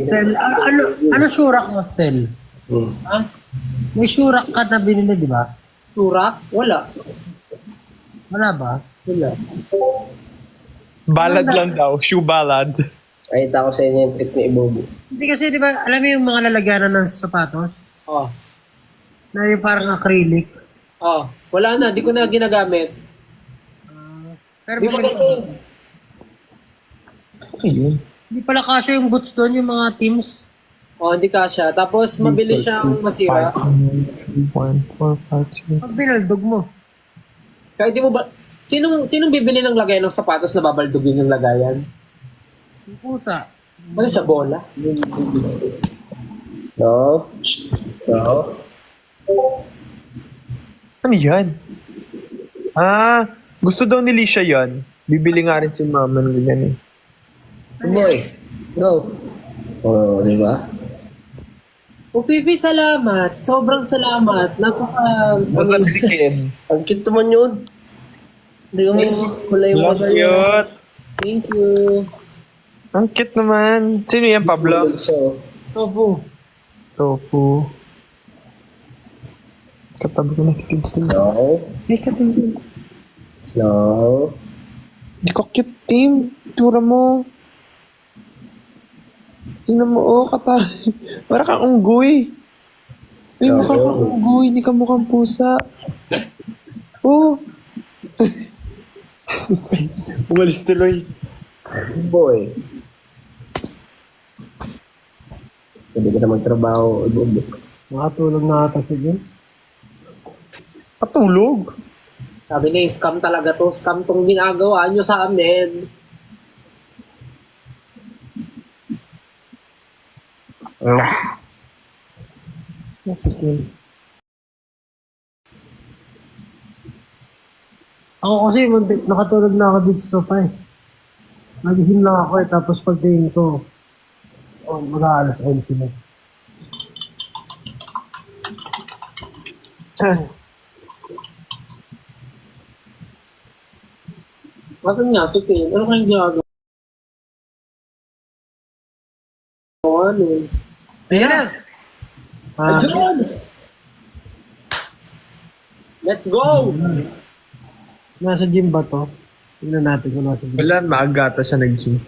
Stel, ano surak mo, Stel? Ha? May surak ka na binili, di ba? Turak? Wala. Wala ba? Wala. Ballad lang daw. Shoe ballad. Ay, ko sa inyo yung trick ni Ibobo. Hindi kasi, di ba, alam mo yung mga lalagyanan ng sapatos? Oh. Na yung parang acrylic. Oh. Wala na. Di ko na ginagamit. Pero Di ba bumili kasi? Ayun. Hindi pala kasya yung boots doon, yung mga teams. Oh, hindi kasha. Tapos, mabilis siyang masira. 1, 4, 5, 6. Pag binaldog mo. Kahit di mo ba... Sinong bibili ng lagayan ng sapatos na babaldugin yung lagayan? Yung pusa. Ano siya, bola? No? No? Ano yan? Gusto daw ni Lisha yan. Bibili nga rin si mama ng ganyan eh. Boy, go. Oh, di ba? O Fifi, salamat. Sobrang salamat. Masal si Ken. Ang cute naman yun. Hindi ko wala yung Ang cute. Thank you. Ang cute naman. Sino yan, Pablo? So, Tofu. Tofu. Katabi ko na si Ken. no? Hey, katabi. No? Hindi ko cute, team. Tura mo. Tingnan mo, katabi. Para kang unggoy. May mukha kang unggoy. Hindi ka mukhang pusa. Oh. Umalis tuloy. Boy. Hindi ka na magtrabaho, Ibobo. Makatulog na ata si Jim. Patulog. Sabi niya, scam talaga to. Scam tong ginagawa nyo sa amin. Sige. Ako kasi, nakatulog na ako dito sa sofa eh. Nagising lang ako eh, tapos pagtingin ko, mag-aalas 11 na. Bakit nga, sige, ano kayong ginagawa? Ano? Ayan na! Ayun! Let's go! Nasa gym ba to? Tingnan natin kung nasa gym. Wala, maagata siya nag-gym.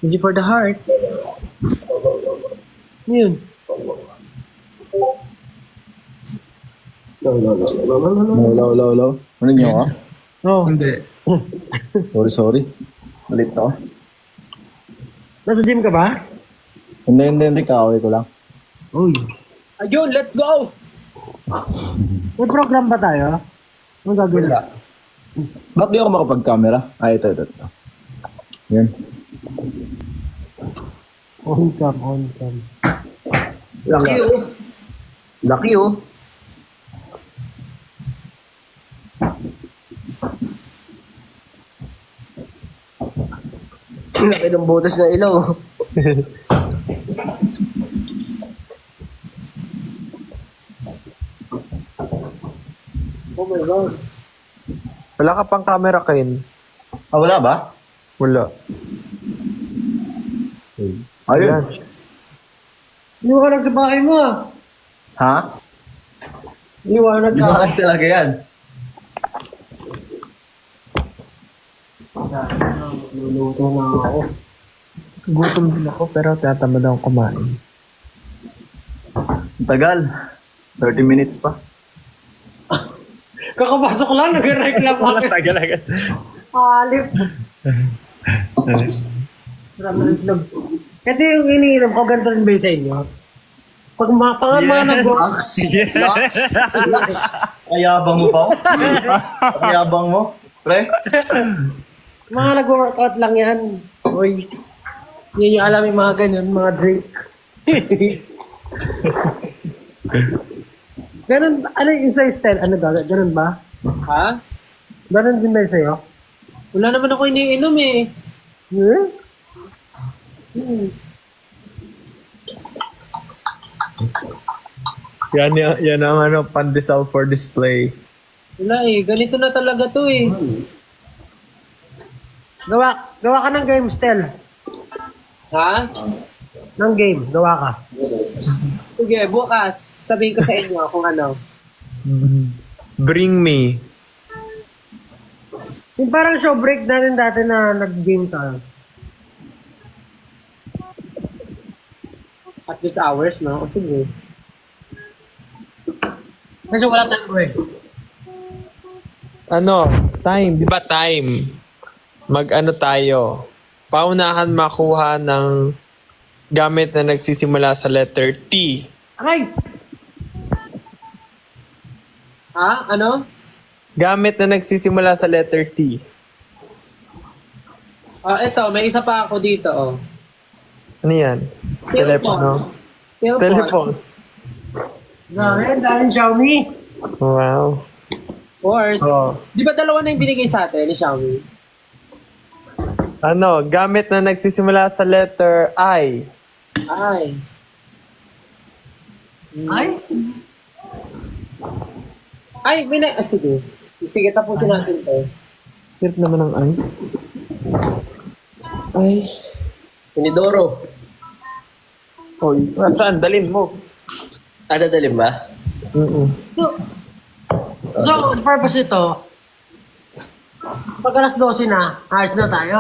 Hindi for the heart. Ano yun? No, no, no, no, no, no, no. Hello. Ano niyo ako? Oh, Hindi. Sorry. Malit ako. nasa gym ka ba? Hindi. Kaaway ko lang. Uy. Ayun, let's go! May program ba tayo? Anong gagawin? Ba't di ako makapag-camera? Ito. Yan. On cam. Lucky oh. Lucky oh. Laki ng butas ng ilaw. Oh my God. Wala ka pang camera, Ken. Wala ba? Wala. Ayun. Liwanag sa bahay mo ah. Ha? Liwanag ka. Liwanag talaga yan. Luluto na ako. Gutom din ako, pero tinatamad akong kumain. Ang tagal. 30 minutes pa. Kakapasok lang, nag-reclam ako. Tagal agad. Alip. Ito yung iniinom ko, ganito rin ba yun sa inyo? Pag mga nag-work, Lux. Ayabang mo pa. Ayabang mo. Pre? mga nag-workout lang yan. Uy, yun yung alam yung mga ganyan, mga drink. Ganun, ano yung sa style? Ano ba? Ganun ba? Ha? Ganun din ba yung sa'yo? Wala naman ako iniinom eh. Yan ang pandesal for display. Wala eh. Ganito na talaga to eh. Gawa ka ng game, Stel. Ha? Ng game, gawa ka. Sige, bukas, sabihin ko sa inyo kung ano. Bring me. Yung parang show break natin dati na nag-game tayo. At least hours, no? O sige. Kasi wala tayong eh. Ano? Time. Di ba time? Mag-ano tayo? Paunahan makuha ng gamit na nagsisimula sa letter T. Aray! Ha? Ano? Gamit na nagsisimula sa letter T. Ito, may isa pa ako dito, oh. Ano yan? Telepono. Telephone. Grabe, daming Xiaomi. Wow. Or, Oh. di ba dalawa na yung binigay sa atin ni Xiaomi? Ano? Gamit na nagsisimula sa letter I. Ay. Ay? Ay, sige. Sige, tapusin natin to. Hirap naman ang I. Ay. Pinidoro. Oy. Saan? Dalin mo. Dadalhin ba? So, purpose ito, pag alas 12 na, ayos na tayo.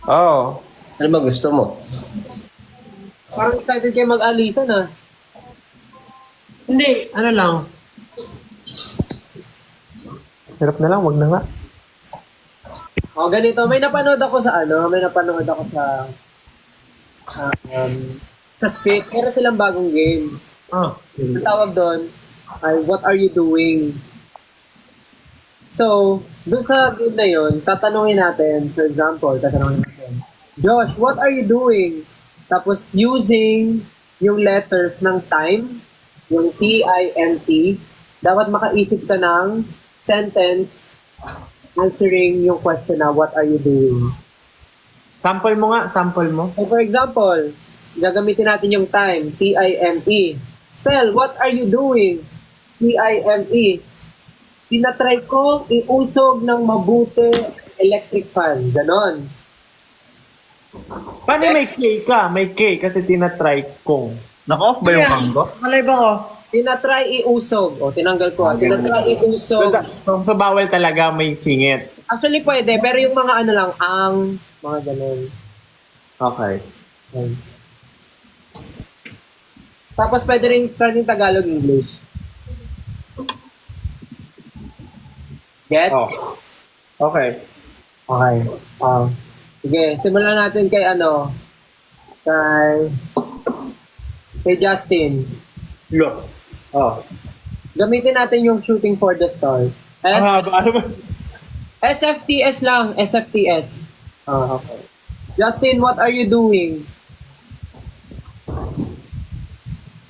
Oo. Ano ba gusto mo? Parang excited kayo mag-alisa na. Hindi, ano lang. Hirap na lang. Wag na nga. O, ganito. May napanood ako sa sa Speak. Meron silang bagong game. Oh. Ang tawag doon ay What Are You Doing? So, doon sa game na yun, tatanungin natin, for example, Josh, what are you doing? Tapos, using yung letters ng time, yung T-I-M-T, dapat makaisip ka ng sentence answering yung question na, what are you doing? Sample mo nga. Sample mo. So, for example, gagamitin natin yung time, T-I-M-E. Spell, what are you doing? T-I-M-E. Tinatry ko iusog ng mabuti electric fan. Ganon. Paano may K ka? May K kasi tinatry kong. Naka-off ba yung cam ko? Malay ba ko? Tinatry iusog. O, tinanggal ko. Tinatry iusog. So bawal talaga may singit. Actually, pwede. Pero yung mga ano lang, mga ganon. Okay. Tapos pwede rin Tagalog, English. Gets? Okay. Okay. Sige, simulan natin kay kay Justin. Look. Oh. Gamitin natin yung Shooting for the Stars. Ano ba? SFTS lang, SFTS. Okay. Justin, what are you doing?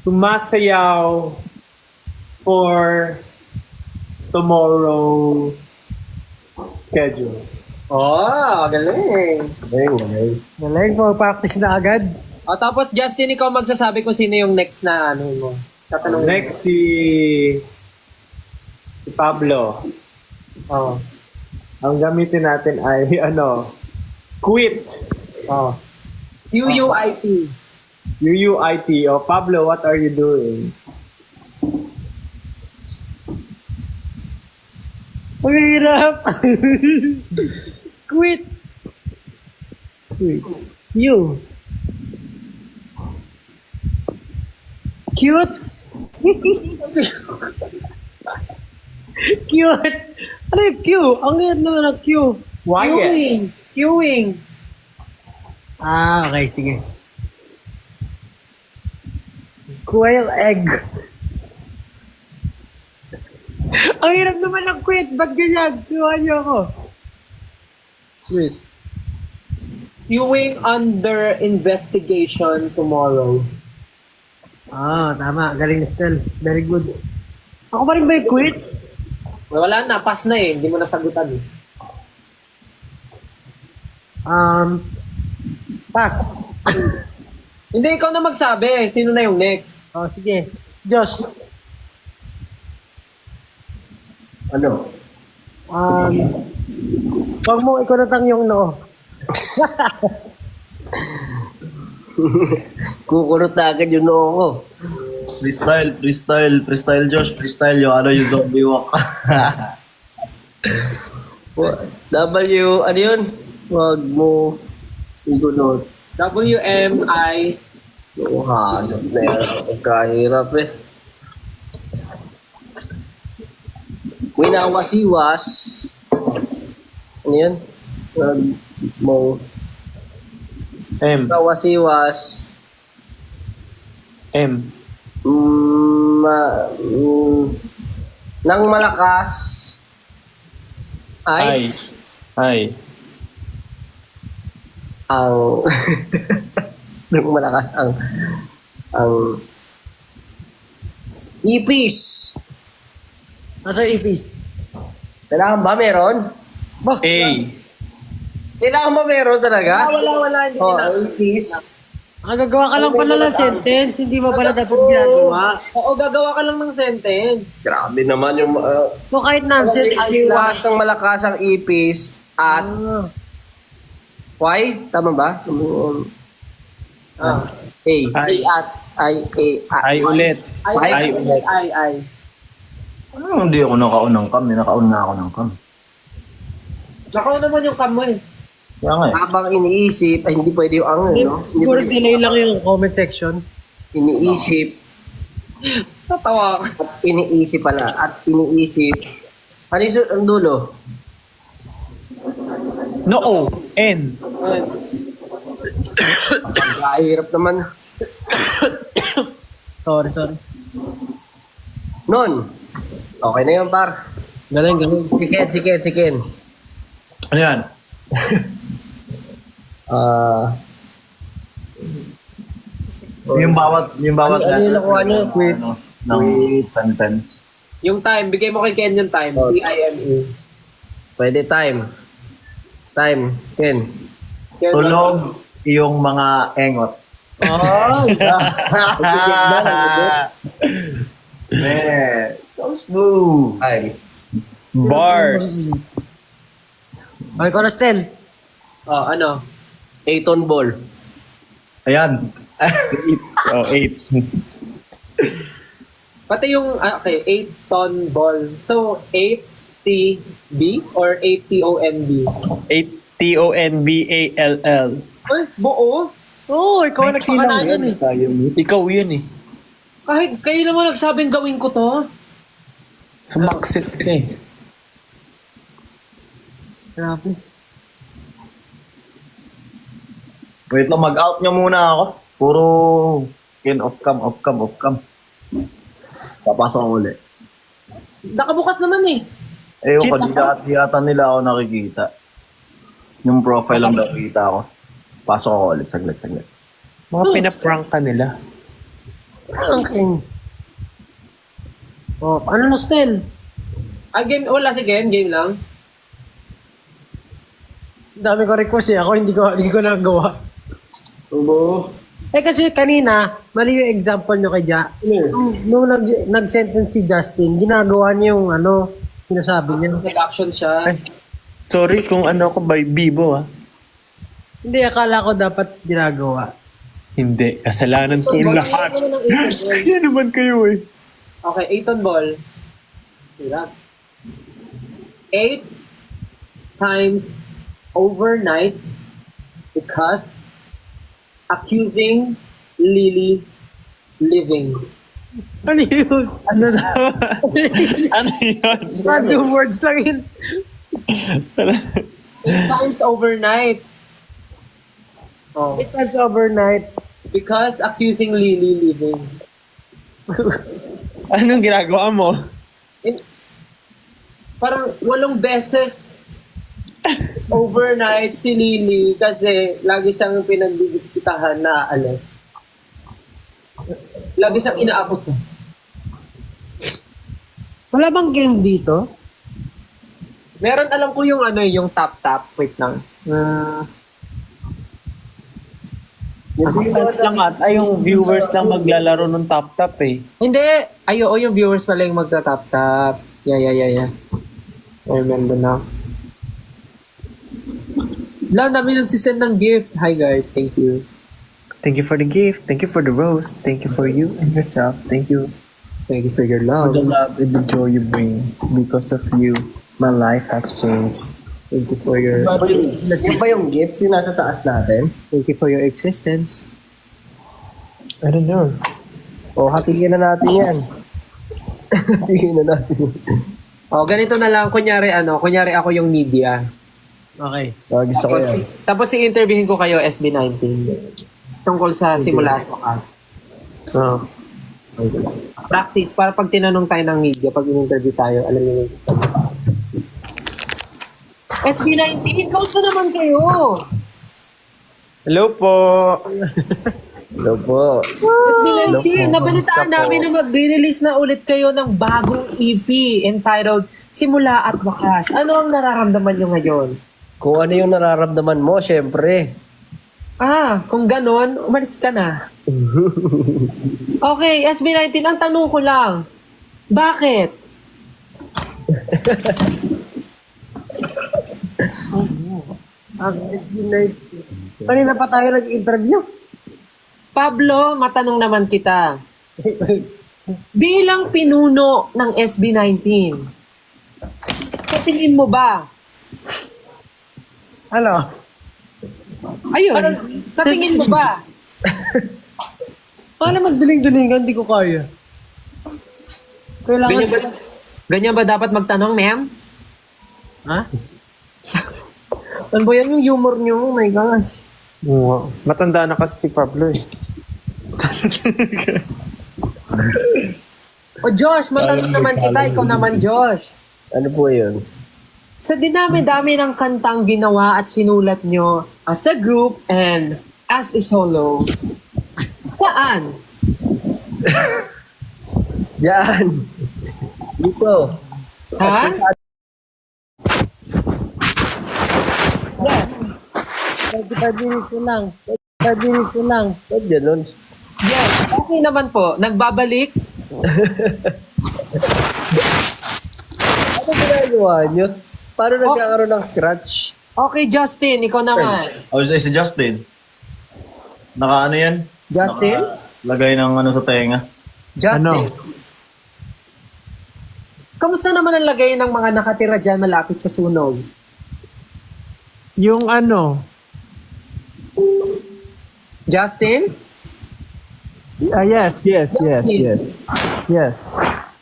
Sumasayaw for tomorrow schedule. Oh, galing. Galing, mag-practice na agad. Tapos Justin, ikaw magsasabi kung sino yung next na mo. Tatanungin. Next si Pablo. Oh. Ang gamitin natin ay quit. QUIT. UUIT. Pablo, what are you doing? Ang hirap. Quit. Quit. You. Cute. Cute. Ano yung Q? Ang hirap naman ng Q. Why? Queuing. Okay, sige. Quail egg. Ang hirap naman ng quit. Ba't ganyan? Kuha niyo ako. Wait. Queuing under investigation tomorrow. Tama. Galing ni Stel. Very good. Ako pa rin ba yung quit? Wala na, pass na eh. Hindi mo nasagutan eh. Pass. Hindi, ikaw na magsabi. Sino na yung next? Sige. Josh. Ano? Huwag mo ikunatang yung noo. Kukurot na agad yung noo ko. Freestyle Josh, freestyle yung yung zombie walk. Ano yun? Huwag mo igunot. WMI. Hanap na yan. Pagkahirap eh. Winawasiwas. Ano yun? Huwag mo. M. Winawasiwas. M. Nang malakas. I. Ang nung malakas ang ipis. Nasa ipis. Kailangan ba meron? Bah, A. Kailangan ba meron talaga? Wala. Hindi Oh, na. ang ipis. Nakagagawa ka lang pala ng sentence, hindi mo pala dapat ginagawa. Oo, gagawa ka lang ng sentence. Grabe naman yung So kahit nonsense, siwas ng malakas ang ipis at why? Tama ba? A. Ay. At I ulit. I. Ano, hindi ako nakaunang kam. Nakauna na ako ng kam. Nakaw naman yung cam mo eh. Kaya nga eh. Habang iniisip, ay hindi pwede yung ang, no? siguro delay lang yung comment section. Iniisip, Sa tawa ka. at iniisip pala, at iniisip. Ano yung ang dulo? No. N. Hirap naman. Sorry. Nun. Okay na yun, par. Galing. Chicken. Ano yan? Yung bawat Ano yung nakuha nyo? Quit. ng sentence. Yung time, bigay mo kay Ken yung time. Time. Pwede time. Ken. Ken, Tulog yung mga engot. Nag-isip. So smooth. Time. Bars. Okay, Conostel. Oh, ano? 8-ton ball. Ayan. 8. Pati yung, okay, 8-ton ball. So, 8TB or 8TONB? 8 TONBALL. Ay, buo. Oo, ikaw ang nagpakanayan eh. Ikaw yun eh. Kahit kayo naman nagsabing gawin ko to. Sumaksit ka eh. Grabe. Wait lang, mag-out nyo muna ako. Puro off cam. Papasok ako ulit. Nakabukas naman eh. Eh, yung di ata nila ako nakikita. Yung profile lang nakikita ako. Pasok ako ulit, saglit. Mga pinaprank ka nila. Ranking. Oh, ano Nostel? Game, wala si Ken, game lang. Dami ko request eh. Ako hindi ko nagawa. Tubo. Eh kasi kanina, mali yung example nyo kay Ja. Nung nag-sentence si Justin, ginagawa niya yung sinasabi niya. Nag-action siya. Sorry kung ano ako by Bibo Hindi, akala ko dapat ginagawa. Hindi. Kasalanan ko lahat. Yan naman kayo eh. Okay, 8-on ball. Hirap. 8 times overnight because accusing Lily living. Ano yun? Ano daw? Ano yun? Random words lang yun. 8 times overnight. Oh, It was overnight. because accusing Lily living. Anong ginagawa mo? Parang 8 beses overnight si Lily kasi lagi siyang pinagdidiskitahan na alas. Lagi siyang inaapos. Wala bang game dito? Meron, alam ko yung yung tap-tap. Wait lang. Yung fans lang yung viewers lang maglalaro ng tap-tap eh. Hindi. Yung viewers pala yung magta-tap-tap. Yeah. I remember now. Lang namin nagsisend ng gift. Hi guys, thank you. Thank you for the gift. Thank you for the rose. Thank you for you and yourself. Thank you Thank you for your for love. the love and the joy you bring. Because of you, my life has changed. Thank you for your Yan ba yung gifts yung nasa taas natin? thank you for your existence. I don't know. O, hatiin na natin yan. Hatiin na natin. Oh, ganito na lang kunyari ako yung media. Okay. Gusto ko yan. Tapos i-interviewin ko kayo SB19 tungkol sa simula at wakas. Oh. Practice para pag tinanong tayo ng media, pag in-interview tayo, alam niyo yung sasabihin. SB19, kamusta naman kayo? Hello po. Hello po. SB19, nabalitaan namin na mag-release na ulit kayo ng bagong EP entitled Simula at Wakas. Ano ang nararamdaman nyo ngayon? Kung ano yung nararamdaman mo, syempre. Kung ganon, umalis ka na. Okay, SB19, ang tanong ko lang, bakit? Kanina pa tayo nag-interview. Pablo, matanong naman kita. Bilang pinuno ng SB19, sa tingin mo ba? Ano? Ayun, sa tingin mo ba? Paano magduling-dulingan? Hindi ko kaya. Kailangan... Ganyan ba dapat magtanong, ma'am? Ha? Ano ba yan yung humor nyo? Oh my gosh. Wow. Matanda na kasi si Pablo eh. O Josh, matanong naman kita. Ikaw naman, Josh. Ano po yun? Sa dinami-dami ng kantang ginawa at sinulat nyo as a group and as a solo, saan? Yan. Dito. Ha? 25 minutes na lang. 5 minutes na lang. Ba't ganun? Yes. Okay naman po. Nagbabalik. Ano ginagawa nyo? Paano nagkakaroon ng scratch? Okay, Justin. Ikaw naman. I was si Justin. Naka ano yan? Justin? Lagay ng ano sa tenga. Justin. Kamusta naman ang lagay ng mga nakatira dyan malapit sa sunog? Yung ano, Justin? yes. Yes.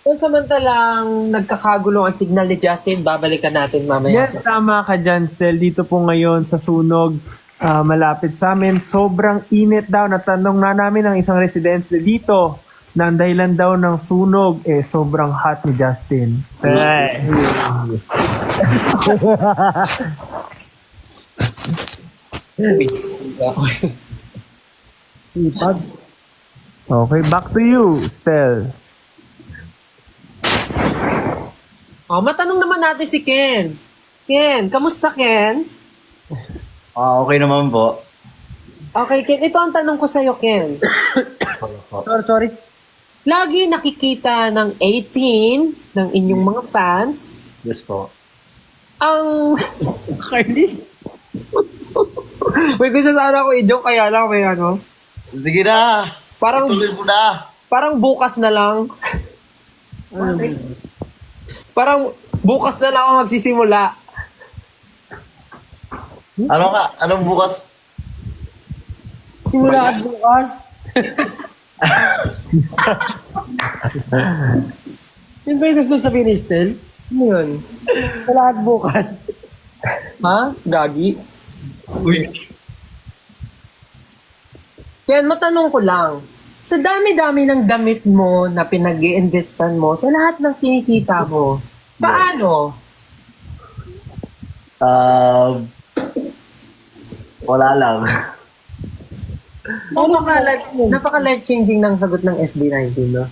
Kung samantalang nagkakagulo ang signal ni Justin, babalikan natin mamaya. Yes, tama ka dyan, Stel. Dito po ngayon sa sunog, malapit sa amin. Sobrang init daw. Natanong na namin ng isang residente dito na ang dahilan daw ng sunog, sobrang hot ni Justin. Ay. Ipag. Okay, back to you, Stel. Matanong naman natin si Ken. Ken, kamusta Ken? Okay naman po. Okay, Ken. Ito ang tanong ko sa'yo, Ken. Sorry. Lagi nakikita ng 18 ng inyong mga fans Yes po. ang... Kainis. May gusto sana ako i-joke kaya lang may ano. Sige na. Parang, Tuloy mo na. parang bukas na lang. Parang bukas na lang ako magsisimula. Ano ka? Anong bukas? Simula at bukas. Yun ba yung gusto sabihin ni Stel? Ano yun? Sa lahat bukas. Ha? Gagi? Uy. Ken, matanong ko lang. Sa dami-dami ng damit mo na pinag-i-investan mo, sa lahat ng kinikita mo, paano? Wala lang. Napaka-life-changing ng sagot ng SB19, no?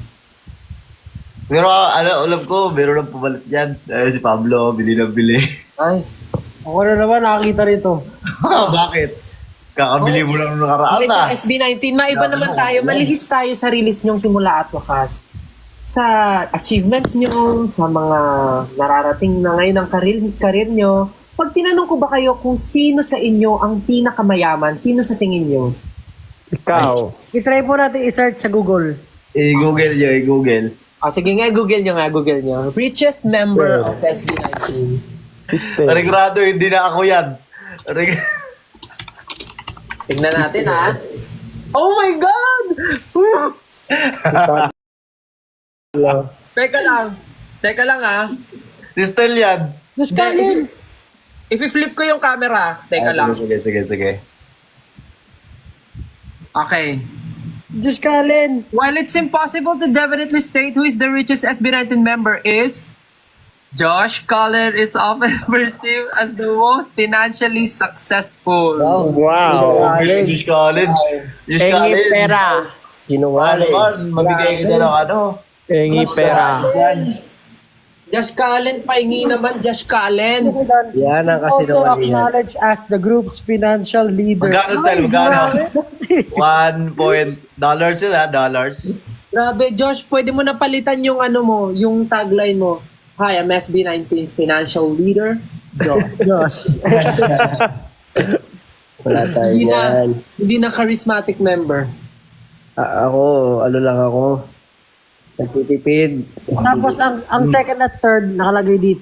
Pero alam ko, meron lang pumalit yan. Si Pablo, bili na bili. Ay, Ako na naman nakakita rito. Bakit? Kakabili mo lang nung nakaraan okay, na. SB19, maiba naman tayo. Malihis tayo sa release nyong simula at wakas. Sa achievements nyo, sa mga nararating na ngayon ng karir nyo, pag tinanong ko ba kayo kung sino sa inyo ang pinakamayaman, sino sa tingin nyo? Ikaw. I-try po natin i-search sa Google. I-google nyo, i-google. Sige nga, Google nyo. Richest member of SB19. Regrado, hindi na ako yan. Tignan natin, ha? Oh my God! Teka lang, ha? Si Stel yan. Just Kalin! I-flip ko yung camera. Teka lang. Sige. Okay. Just Kalin! While it's impossible to definitely state who is the richest SB19 member is, Josh Cullen is often perceived as the most financially successful. Wow. Diyos Colin. Diyos Colin. Sinungaling. Mabigay ka na ng ano. Engi pera. Josh Cullen, pahingi naman, Josh Cullen. Yan ang Also kasinungalingan. acknowledged as the group's financial leader. Magkano Stel? Magkano? $1 sila, dollars. Grabe, Josh, pwede mo na palitan yung ano mo, yung tagline mo. Hi, I'm SB19's financial leader. Josh. Wala tayo Hindi yan. hindi na charismatic member. Ako, ano lang ako. Nagtitipid. Tapos ang second at third nakalagay dito.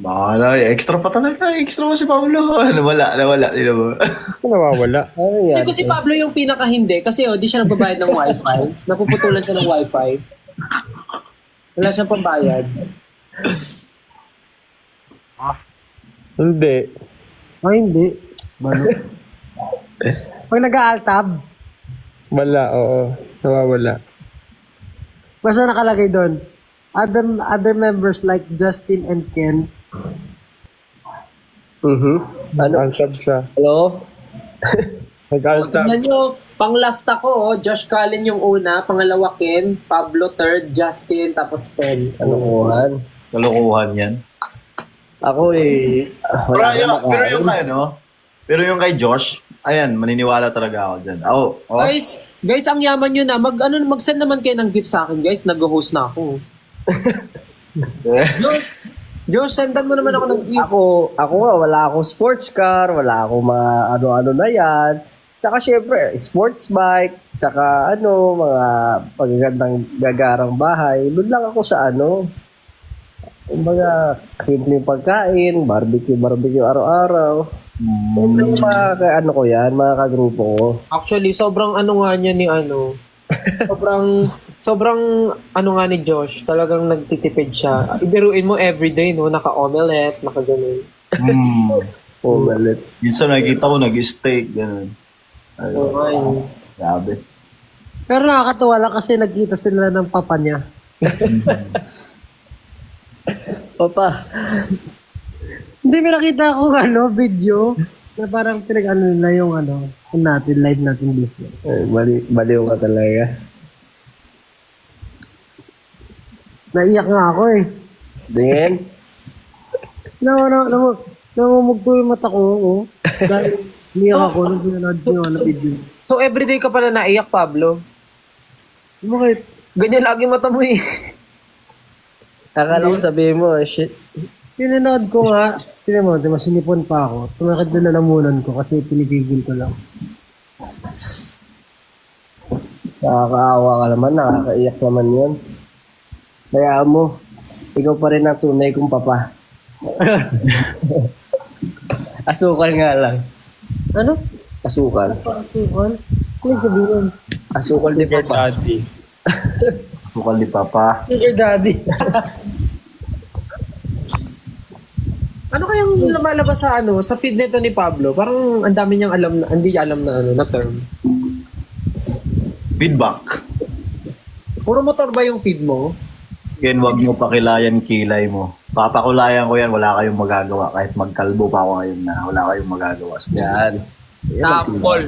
Bahala, extra pa talaga. Extra mo si Pablo. Nawala. Hindi na ba? Nawawala. Ano yan? Hindi ko si Pablo yung pinaka-hindi kasi di siya nagbabayad ng wifi. Napuputulan siya ng wifi. Wala siyang pambayad. Hindi. Ay, hindi. Balo. Pag nag-aaltab, Wala, oo. Nawawala. basta nakalagay doon. Other members like Justin and Ken. Ano? Nag-altab siya. Hello? Nag-altab. Tignan nyo, pang last ako, Josh Cullen yung una, pangalawa Ken, Pablo third, Justin, tapos Ken. Kalokohan. Kalokohan yan. Ako wala na Pero yung kay Josh, ayan, maniniwala talaga ako dyan. Guys, ang yaman nyo na, mag-send naman kayo ng gift sa akin, guys, nag-host na ako. Josh, sendan mo naman ako ng gift. Ako nga, wala akong sports car, wala akong mga ano-ano na yan. Tsaka syempre, sports bike, tsaka mga pagagandang gagarang bahay. Doon lang ako sa kumbaga, simpleng pagkain, barbecue araw-araw. Yung mga ko yan, mga kagrupo ko. Actually, sobrang nga niya ni sobrang nga ni Josh, talagang nagtitipid siya. Ibiruin mo everyday, no? Naka-omelette, naka-ganun. Omelette. Minsan nakikita ko nag-steak, gano'n. Okay. Grabe. Pero nakakatuwa lang kasi nagkita sila ng papa niya. Papa, Hindi, may nakita akong video na parang pinag-ano nila yung live natin dito. baliw ka talaga. Naiyak nga ako eh. Tingin? Namumugto yung mata ko, oh. Dahil niyak ako nung pinanood ko yung video. So, everyday ka pala naiyak, Pablo? Bakit? Ganyan lagi mata mo eh. Akala ko sabihin mo, shit. Pinanood ko nga, tinan mo, sinipon pa ako. Sumakit na lalamunan ko kasi pinipigil ko lang. Nakakaawa ka naman, nakakaiyak naman yun. Kaya mo, ikaw pa rin ang tunay kong papa. Asukal nga lang. Ano? Asukal. Asukal? Ano sabihin? Asukal di papa. Bukal ni Papa. Sugar daddy. Ano kayang lumalabas sa feed nito ni Pablo? Parang ang dami niyang hindi alam na term. Feedback. Puro motor ba yung feed mo? Ken, wag mo pakilayan kilay mo. Papakulayan ko yan, wala kayong magagawa. Kahit magkalbo pa ako ngayon na wala kayong magagawa. Yan. Sample.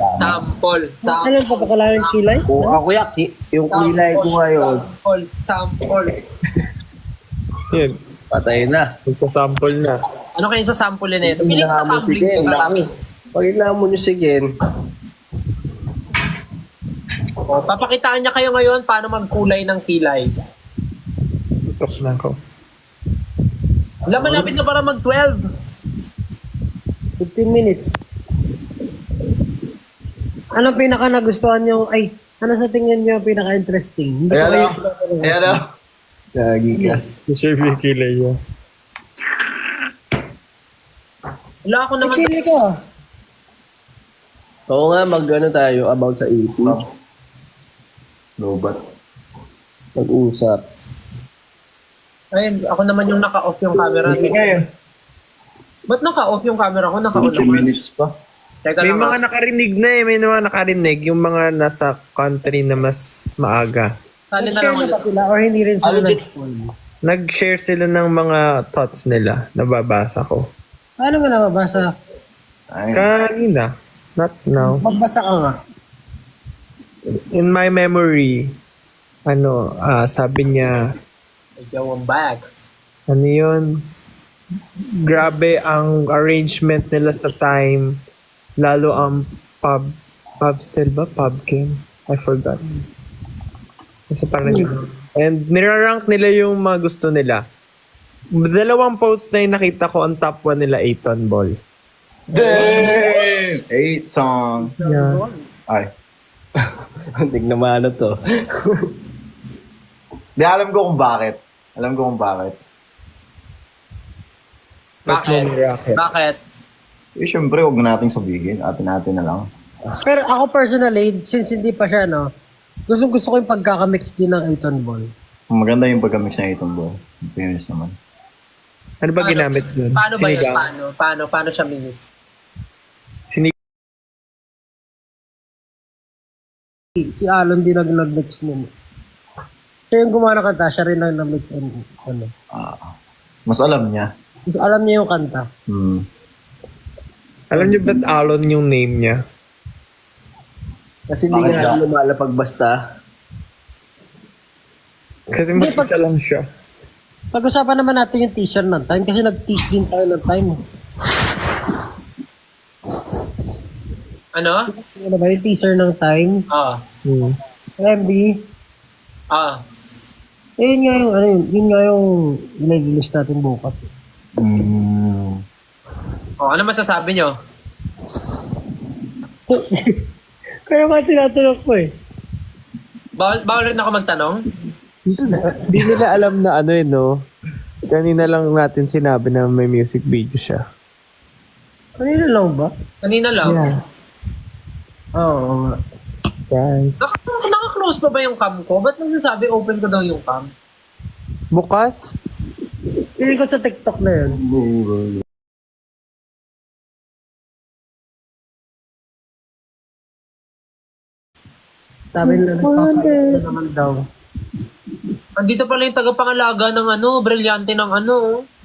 Ano yung papakalayan ng kilay? Kung ako yung kilay ko ngayon, Sample. Yun. patay na. Magsasample na. Ano kayong sa sample na ito? Piling Hinahamon si Gen. Pag hinahamon nyo si Gen, Papakitaan niya kayo ngayon paano magkulay ng kilay. Tutok na ako. Malapit na para mag-12. 15 minutes. Ano pinaka nagustuhan nyo? Ay, ano sa tingin nyo pinaka-interesting? Hindi ko Ayan kayo o. Ayan o. Gagi ka. Si Chef Vicky Leo. Wala ako naman. Pili ko. Oo nga, mag-ano tayo about sa 80s. Lobat. Mag-usap. Ay, ako naman yung naka-off yung camera. Hindi kayo. Ba't naka-off yung camera ko? Naka-on 20 naman. minutes pa. Teka May lang. mga nakarinig na eh. May mga nakarinig. Yung mga nasa country na mas maaga. Sali na Nag-share lang na ba ulit. sila or hindi rin sila Legit. nag-spoil? Nag-share sila ng mga thoughts nila. Nababasa ko. Paano mo nababasa? Ay. Kanina. Not now. Magbasa ka nga. In my memory, sabi niya, Yo, I'm back. ano yun? Grabe ang arrangement nila sa time. Lalo ang pub still ba? Pub game? I forgot. Kasi parang yun. And nirarank nila yung mga gusto nila. Dalawang post na yung nakita ko, ang top 1 nila, Aiton Ball. Damn! 8 song. Yes. Ay. Tignan mo ano to. Di, alam ko kung bakit. Alam ko kung bakit. Bakit? Rocket. Bakit? Eh, syempre, huwag na nating sabihin. Atin-atin na lang. Pero ako personally, since hindi pa siya, no, gusto ko yung pagkakamix din ng Aiton Ball. Maganda yung pagkamix na itong ball. In fairness naman. Ano ba ginamit dun? Paano ba yun? Sinigang? Paano siya minute? Si Alon din nag-mix nun. Siya yung gumawa ng kanta, siya rin nag-mix ano. Mas alam niya. Mas alam niya yung kanta. Alam niyo ba't Alon yung name niya? Kasi hindi Bakit nga ba? lumalapag basta. Kasi Hindi, mag-isa lang siya. Pag-usapan naman natin yung teaser ng time kasi nag-tease din tayo ng time. Ano? Ano ba yung teaser ng time? Ah. MB. Ah. Eh, yun nga yung, yun nga yung i-release natin bukas. Oh, ano masasabi nyo? Kaya nga tinatanong ko eh. Bawal rin ako magtanong? Hindi nila alam na ano no? Kanina lang natin sinabi na may music video siya. Kanina lang ba? Kanina lang. Yeah. Oo nga. Guys. Naka-close pa ba yung cam ko? Ba't nagsasabi open ko daw yung cam? Bukas? Hindi ko sa TikTok na yun. Sabi nila, nagpapalit na naman daw. Andito pala yung tagapangalaga ng brilyante ng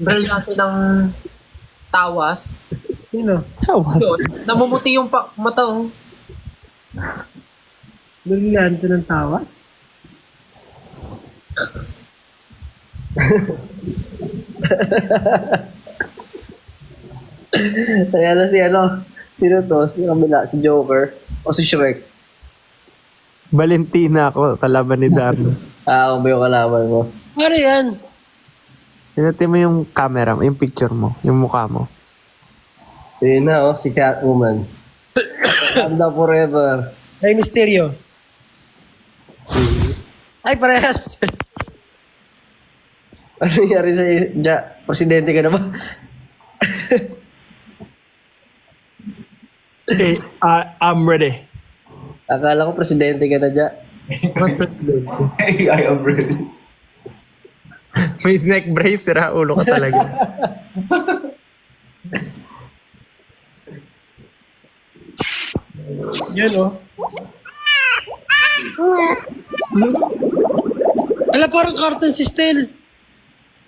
brilyante ng tawas. Sino? Tawas. Yun, namumuti yung mata, oh. Brilyante ng tawa? Kaya na si sino to? Si kabila, si Joker o si Shrek. Valentina ako, kalaban ni Darno. Ako ba yung kalaban mo? Ano yan? Pinati mo yung camera, yung picture mo, yung mukha mo. Yun na si Catwoman. Wakanda forever. Ay, Mysterio. Ay, parehas. Ano nangyari sa'yo? Presidente ka na ba? Okay, I'm ready. Akala ko presidente ka na dyan. What president? Hey, I am ready. May neck brace, sira ulo ka talaga. Yan, oh. Ala, parang cartoon si Stel.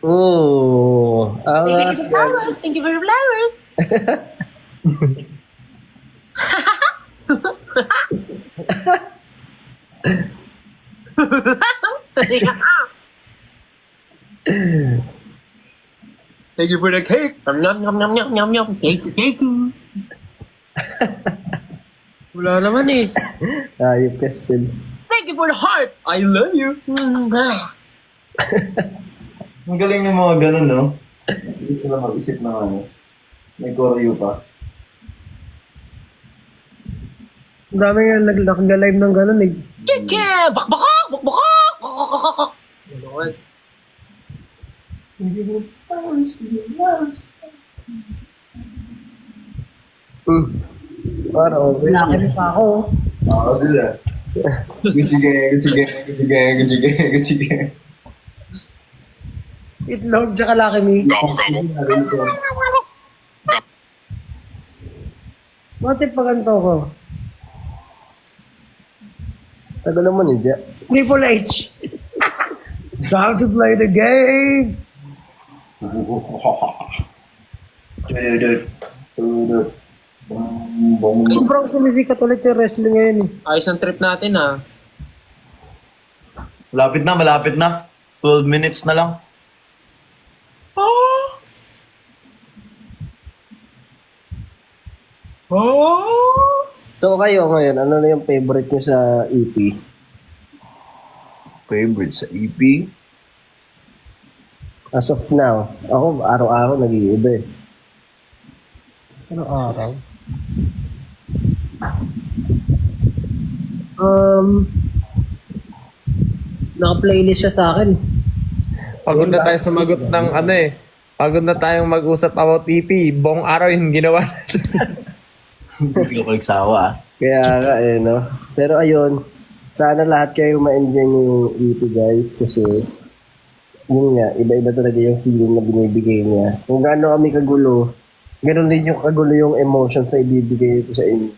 Oo. Thank you for the flowers. Thank you for the cake. Yum, yum, yum, yum, yum, yum. Cake, cake. Wala naman eh. Ayop ka still. Thank you for the heart. I love you. Ang galing yung mga ganun, no? Gusto na mag-isip ng ano. May choreo pa. Ang dami nga nagla-live ng gano'n eh. Chicken! Bakbakak! Bakbakak! Bakbakak! Ganon. Parang okay. Laki pa ako. Oo, sila. Gucci gang, Gucci gang, Gucci gang, Gucci gang, Gucci gang. Itlog, tsaka laki me. Bakit pa ganito ko? Tagal naman yun, Jack. Triple H. Time to play the game. Sobrang sumisikat ulit yung wrestling ngayon eh. Ayos ang trip natin ah. Malapit na, malapit na. 12 minutes na lang. So kayo ngayon, ano na yung favorite nyo sa EP? Favorite sa EP? As of now, ako araw-araw nag-iiba eh. Ano araw? Naka-playlist siya sa akin. Pagod na tayo sumagot ng ano eh. Pagod na tayong mag-usap about EP. Buong araw yung ginawa natin. Hindi ko nagsawa. Kaya nga eh, no? Pero ayun, sana lahat kayo ma-enjoy yung EP guys kasi yun nga, iba-iba talaga yung feeling na binibigay niya. Kung gaano kami kagulo, ganoon din yung kagulo yung emotions na ibibigay ko sa inyo.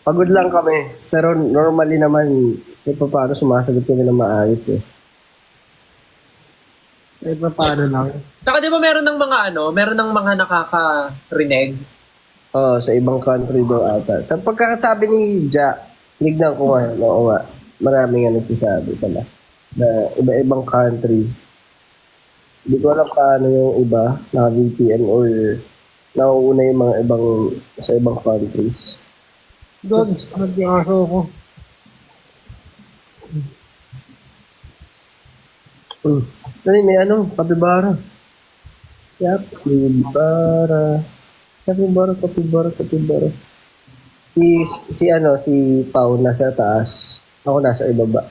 Pagod lang kami, pero normally naman, kahit pa paano sumasagot kami ng maayos eh. Kahit pa paano lang. Tsaka di ba meron ng mga meron ng mga nakaka-reneg? Oo, sa ibang country daw ata. Sa pagkakasabi ni Ja, lignan ko nga, oo nga, marami nga nagsasabi pala na iba-ibang country. Hindi ko alam paano yung iba, na VPN or nauuna yung mga ibang sa ibang countries. Dogs, nag-aso ko. Dali, may kapibara. Yap, kapibara. Kapibara. Si Pau nasa taas. Ako nasa ibaba.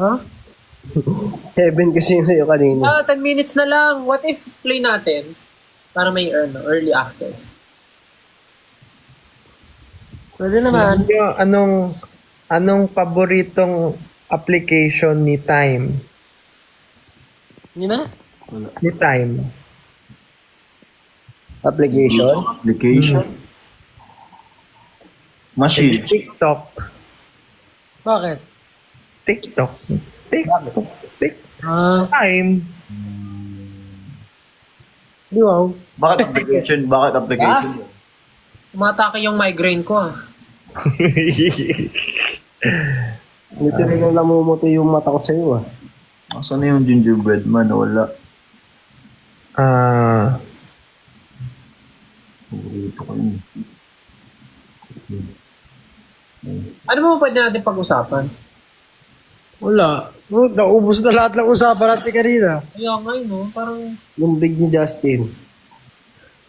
Ha? Heaven kasi yun sa'yo kanina. 10 minutes na lang. What if play natin para may early access? Pwede naman. Anong paboritong application ni Time? Yun na? Ni Time. Application. Application? Machine. TikTok. Bakit? TikTok. Ah, Time. di wow. Bakit application? Bakit application? Umatake yung migraine ko ah. Literal na namumuti yung mata ko sa'yo ah. Asan na yung gingerbread man? Wala. Ito ko yun. Ano mo pwede natin pag-usapan? Wala. Oh, naubos na lahat ng usapan natin kanina. Kaya nga yun, no? Parang Yung big ni Justin.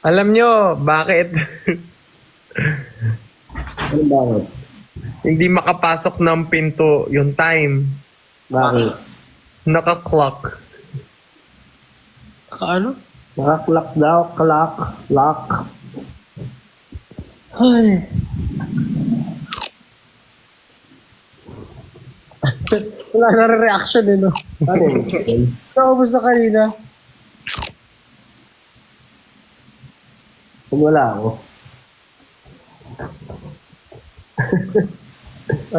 Alam nyo, bakit Ano bakit? hindi makapasok ng pinto yung Time? Bakit? Naka-clock. Kaano? Nakaklak daw, lock. Ay. Wala na reaction eh, no? Ano yun? Naubos na kanina. Kung wala ako.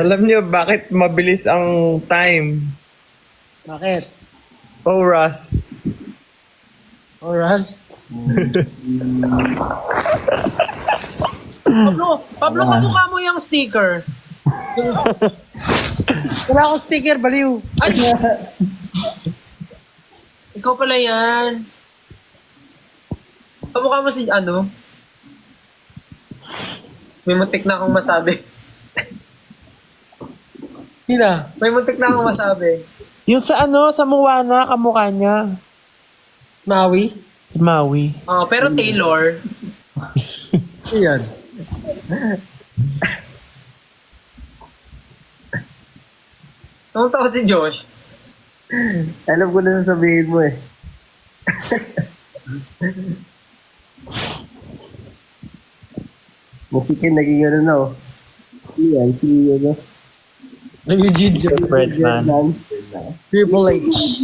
Alam nyo, bakit mabilis ang Time? Bakit? Oras. Alright. Pablo, kamukha mo yung sticker. Wala akong sticker, baliw. Ay! Ikaw pala yan. Kamukha mo si may muntik na akong masabi. Hina. May muntik na akong masabi. Yung sa sa Moana, kamukha niya. Maui. Si Maui. Pero Taylor, Yan. Tumatawa si Josh. Alam ko na sasabihin mo eh. Musikin, naging ano na oh. Yan, si ano. Nag-G. Fredman. Triple H.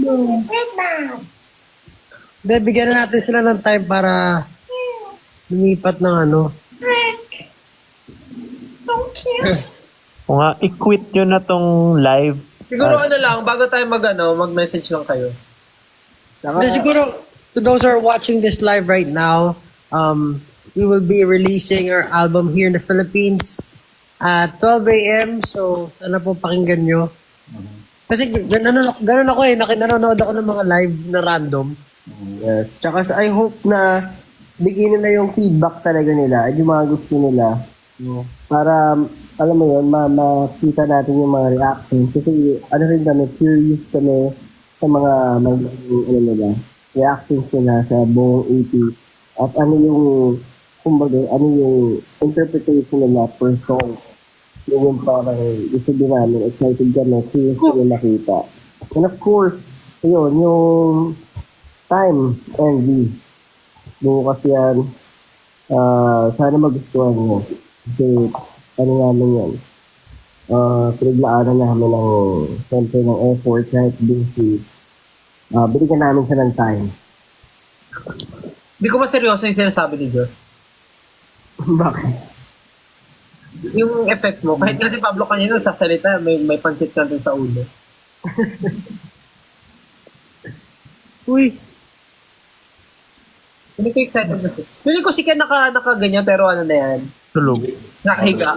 Hindi, bigyan na natin sila ng time para lumipat ng ano. Kung nga, i-quit nyo na tong live. Siguro ano lang, bago tayo mag-message lang kayo. Hindi, siguro, to those who are watching this live right now, we will be releasing our album here in the Philippines at 12 a.m. So, sana po pakinggan nyo. Kasi ganun ako eh, nanonood ako ng mga live na random. Yes. Tsaka I hope na bigyan nila yung feedback talaga nila at yung mga gusto nila. Para, alam mo yun, makita natin yung mga reactions. Kasi, ano rin kami, curious kami sa mga ano nila, reactions nila sa buong EP. At ano yung, kumbaga, ano yung interpretation nila per song. Yun yung parang gusto din namin, excited kami, curious kami makita. And of course, yun, yung time, envy. Bukas yan. Sana magustuhan nyo. Kasi, ano namin yan. Pinaglaanan namin ng, siyempre, ng effort, kahit busy. Binigyan namin siya ng time. Hindi ko maseryoso yung sinasabi ni Josh. Bakit? Yung effects mo, kahit kasi Pablo kanina nagsasalita, may pansit ka dun sa ulo. Uy, Hindi ko excited kasi. Feeling ko si Ken nakaganyan, pero ano na yan. Tulog. Nakahiga.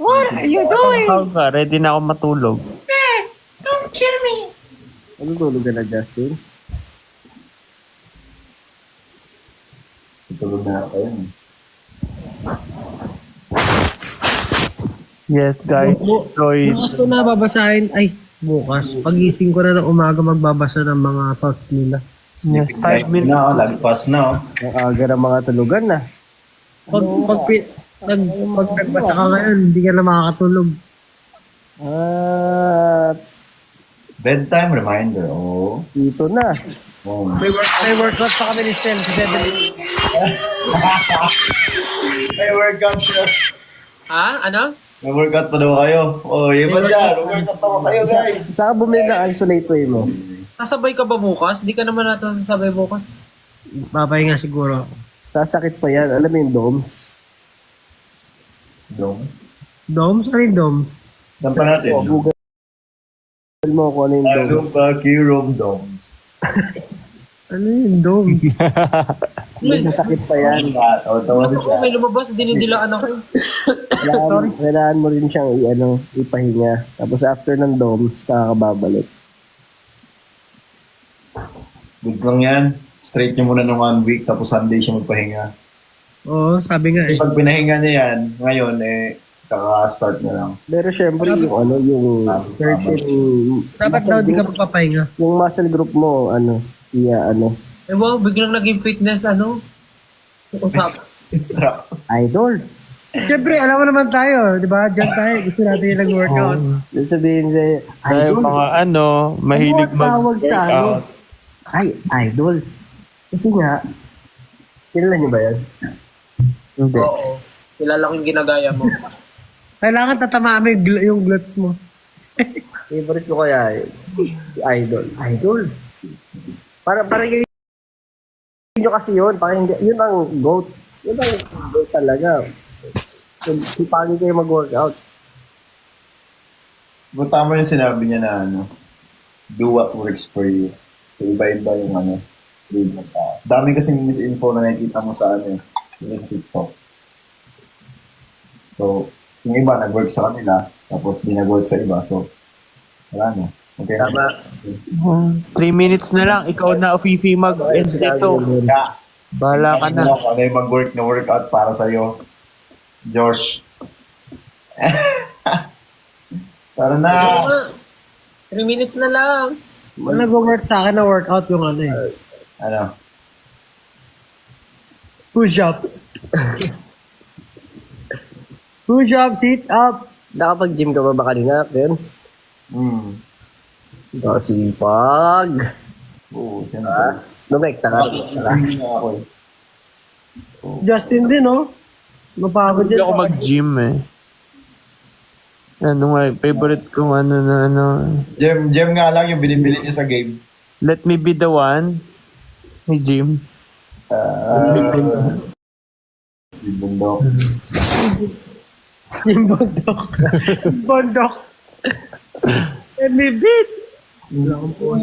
what are you doing? Ikaw ka, ready na ako matulog. Ano tulog ka na, Justin? Tulog na ako yun. Yes, guys. Enjoy. Bukas ko na babasahin. Ay, bukas. Pagising ko na ng umaga magbabasa ng mga thoughts nila. Yes, 5 minutes. Na, lagpas na. Oh. Ang aga ng mga tulugan na. Pag nagbasa ka ngayon, hindi ka na makakatulog. Bedtime reminder. Oh. Dito na. Oh. May workout pa kami ni Stel sa 7 May workout siya. Ha? Ano? May workout pa daw kayo. Oh, iba dyan. May workout pa kayo, guys. Saan ka bumili ng isolate way mo? Sasabay ka ba bukas? Di ka naman natin sasabay bukas. Papahinga siguro ako. Sasakit pa yan. Alam mo yung DOMS? Domes. Doms? Ano yung Doms? Saan pa natin? O, Google mo kung ano yung DOMS. Ano ba Kirom Domes? Ano yung Doms? May sasakit pa yan. Tawa Ako, siya. may lumabas, dinidilaan ako. Kailangan mo rin siyang ipahinga. Tapos after ng DOMS, kakababalik. Goods lang yan. Straight niya muna ng 1 week, tapos Sunday siya magpahinga. Oo, sabi nga eh. Pag pinahinga niya yan, ngayon, kaka-start na lang. Pero syempre, yung certain... Dapat daw di ka magpapahinga. Yung muscle group mo, Eh wow, biglang naging fitness, usap. Instruct. idol. Siyempre, alam mo naman tayo, di ba? Diyan tayo, gusto natin yung nag-workout. Sasabihin sa'yo, Tayo idol. mga mahilig Ano ang tawag sa mag-workout. Ay, idol. Kasi nga, kilala niyo ba yan? Hindi. Oo. Kilala ko yung ginagaya mo. Kailangan tatamaan mo yung glutes mo. Favorite ko kaya idol. Idol. Para yun nyo kasi yun. Parang yun ang GOAT. Yun ang GOAT talaga. Sipagin kayo mag-workout. But tama yung sinabi niya na do what works for you. So iba-iba yung read ng tao. Dami kasing misinfo na nakikita mo sa yung sa TikTok. So, yung iba nag-work sa kanila, tapos di nag-work sa iba. So, wala na. Okay na. 3 minutes na lang. Ikaw na, Fifi, mag-end dito. Yeah. Bahala ka na. Ano yung mag-work na workout para sa'yo? Josh. Tara na. 3 minutes na lang. Nag-work sa akin na workout yung Ano? Push-ups. Push-ups, sit-ups. Nakapag-gym ka ba kanina, Ken? Nakasipag. Oo, siyempre. Lumekta ka. Hindi na ako eh. Justin din, no? Mapagod Hindi yan. ako mag-gym eh. Ano nga, favorite kong ano. Gem nga lang yung binibili niya sa game. Let me be the one. May gym. Yung bundok. Yung bundok. Yung bundok. And may beat. You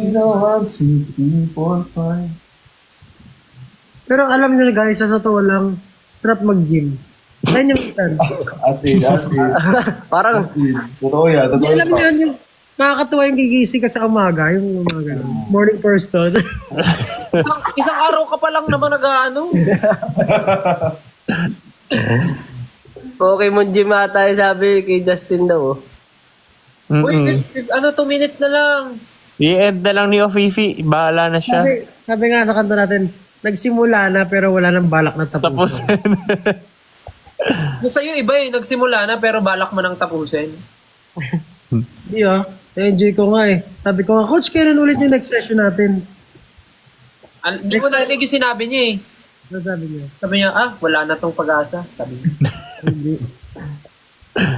know how since 3, 4, 5. Pero alam nyo guys, sa totoo lang, sarap mag-gym. Ayun yung isan. Asin. Parang, Totoo yan, totoo Alam nyo yan. yun, yung nakakatuwa yung gigising ka sa umaga, yung umaga. Morning person. Isang araw ka pa lang naman nag-ano. Pokemon gym ata yung sabi kay Justin daw. Uy, 2 minutes na lang. I-end na lang ni Ofifi. Bahala na siya. sabi nga sa kanta natin, nagsimula na pero wala nang balak na Tapos, tapusin. Yung sa'yo iba eh, nagsimula na pero balak mo nang tapusin. Hindi na-enjoy ko nga eh. Sabi ko nga, Coach, kailan ulit yung next session natin? Hindi mo narinig yung sinabi niya eh. Ano sabi niya? Sabi niya, wala na tong pag-asa. Sabi niya. Hindi.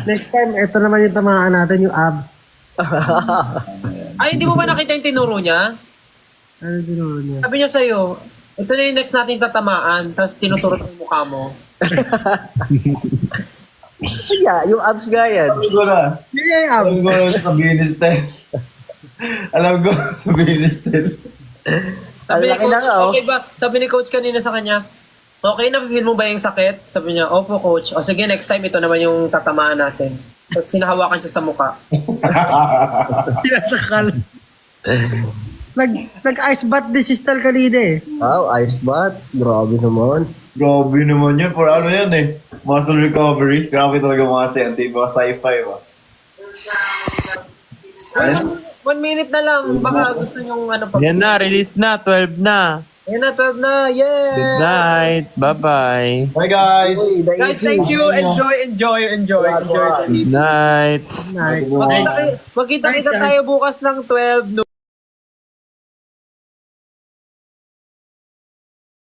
Next time, ito naman yung tamaan natin, yung abs. Ay, hindi mo ba nakita yung tinuro niya? Ano tinuro niya? Sabi niya sa'yo, ito na yung next natin tatamaan, tapos tinuturo yung mukha mo. Yeah, yung abs nga yan. Alam ko na. Hindi niya yung abs. Alam ko sabihin ni Stel. Alam ko sabihin ni Stel. Sabi ni Ang laki na coach, nga, oh. okay ba? Sabi ni coach kanina sa kanya, okay na, feel mo ba yung sakit? Sabi niya, opo coach. O sige, next time ito naman yung tatamaan natin. Tapos sinahawakan siya sa mukha. Sinasakal. Nag-ice bath din si Stal kanina eh. Wow, ice bath. Grabe naman. Grabe naman yun. For ano yan eh. Muscle recovery. Grabe talaga mga senti. Mga sci-fi ba? 1 minute na lang. Baka gusto niyong ano pa. yan na, release na, 12 na. Ayan na, 12 na. Yeah! Good night. Bye-bye. Bye guys! Guys, thank you. Enjoy. Good night. Night. Magkita kita tayo bukas ng 12 no?